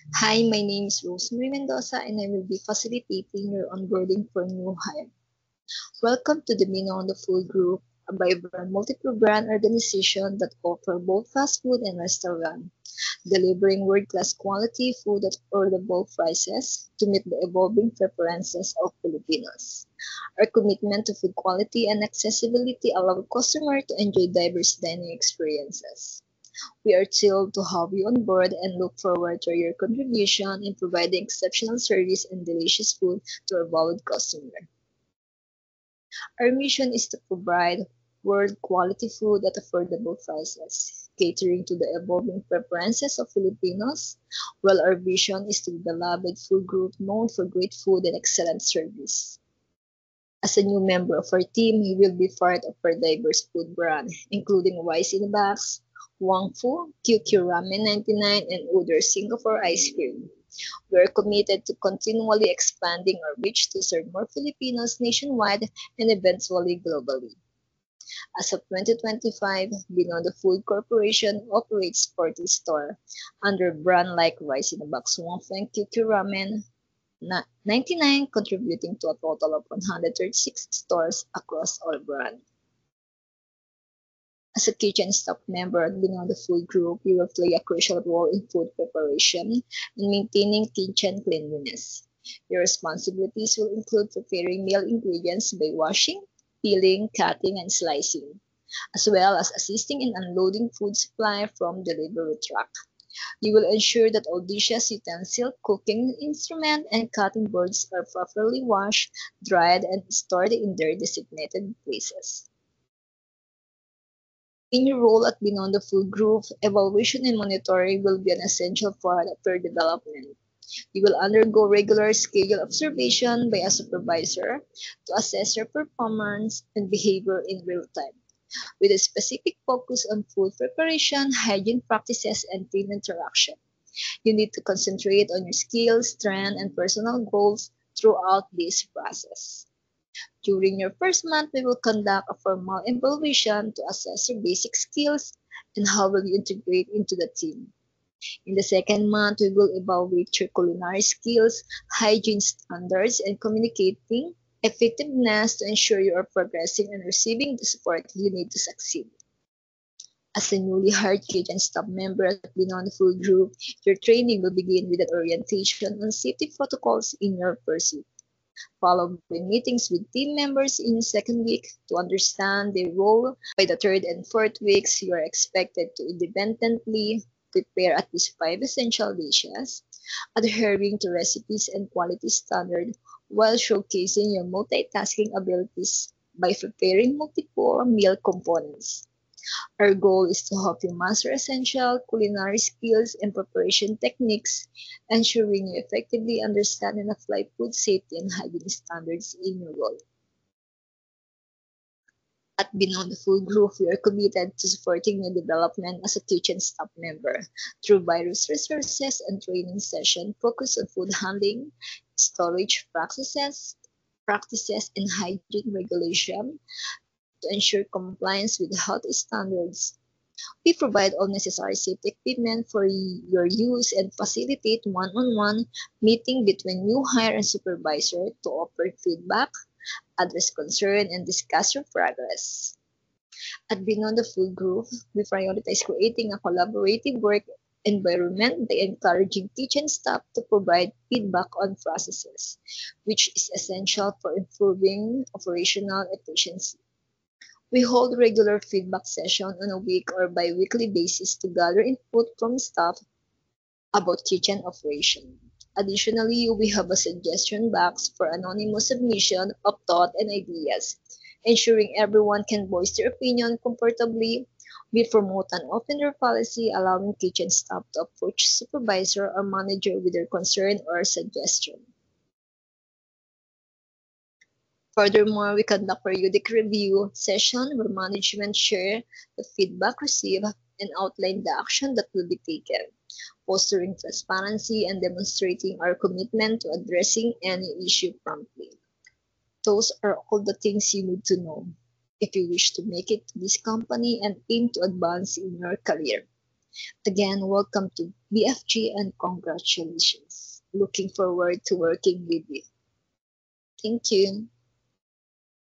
Hi, my name is Rosemary Mendoza and I will be facilitating your onboarding for new hire. Welcome to the Mino on the Food Group, a vibrant multiple brand organization that offers both fast food and restaurant, delivering world-class quality food at affordable prices to meet the evolving preferences of Filipinos. Our commitment to food quality and accessibility allow customers to enjoy diverse dining experiences. We are thrilled to have you on board and look forward to your contribution in providing exceptional service and delicious food to our valued customer. Our mission is to provide world quality food at affordable prices, catering to the evolving preferences of Filipinos, while our vision is to be the beloved food group known for great food and excellent service. As a new member of our team, you will be part of our diverse food brand, including Rice in a Box, Wang Fu, QQ Ramen 99, and other Singapore ice cream. We are committed to continually expanding our reach to serve more Filipinos nationwide and eventually globally. As of 2025, Beyond the Food Corporation operates 40 stores under brand like Rice in a Box, Wang Fu, and QQ Ramen 99, contributing to a total of 136 stores across all brands. As a kitchen staff member at Beyond the Food Group, you will play a crucial role in food preparation and maintaining kitchen cleanliness. Your responsibilities will include preparing meal ingredients by washing, peeling, cutting, and slicing, as well as assisting in unloading food supply from delivery truck. You will ensure that all dishes, utensils, cooking instruments, and cutting boards are properly washed, dried, and stored in their designated places. In your role at Beyond the Food Group, evaluation and monitoring will be an essential part of your development. You will undergo regular scheduled observation by a supervisor to assess your performance and behavior in real time, with a specific focus on food preparation, hygiene practices, and team interaction. You need to concentrate on your skills, strengths, and personal goals throughout this process. During your first month, we will conduct a formal evaluation to assess your basic skills and how will you integrate into the team. In the second month, we will evaluate your culinary skills, hygiene standards, and communicating effectiveness to ensure you are progressing and receiving the support you need to succeed. As a newly hired kitchen staff member at Beyond Food Group, your training will begin with an orientation on safety protocols in your first week, followed by meetings with team members in the second week to understand their role. By the third and fourth weeks, you are expected to independently prepare at least 5 essential dishes, adhering to recipes and quality standards while showcasing your multitasking abilities by preparing multiple meal components. Our goal is to help you master essential culinary skills and preparation techniques, ensuring you effectively understand and apply food safety and hygiene standards in your role. At Beyond the Food Group, we are committed to supporting your development as a kitchen staff member through various resources and training sessions focused on food handling, storage practices and hygiene regulation to ensure compliance with health standards. We provide all necessary safety equipment for your use and facilitate one-on-one meeting between new hire and supervisor to offer feedback, address concern, and discuss your progress. At Beyond the Food Group, we prioritize creating a collaborative work environment by encouraging kitchen staff to provide feedback on processes, which is essential for improving operational efficiency. We hold regular feedback sessions on a week or bi-weekly basis to gather input from staff about kitchen operation. Additionally, we have a suggestion box for anonymous submission of thought and ideas, ensuring everyone can voice their opinion comfortably. We promote an open door policy allowing kitchen staff to approach supervisor or manager with their concern or suggestion. Furthermore, we conduct periodic review session where management share the feedback received and outline the action that will be taken, fostering transparency and demonstrating our commitment to addressing any issue promptly. Those are all the things you need to know if you wish to make it to this company and aim to advance in your career. Again, welcome to BFG and congratulations. Looking forward to working with you. Thank you.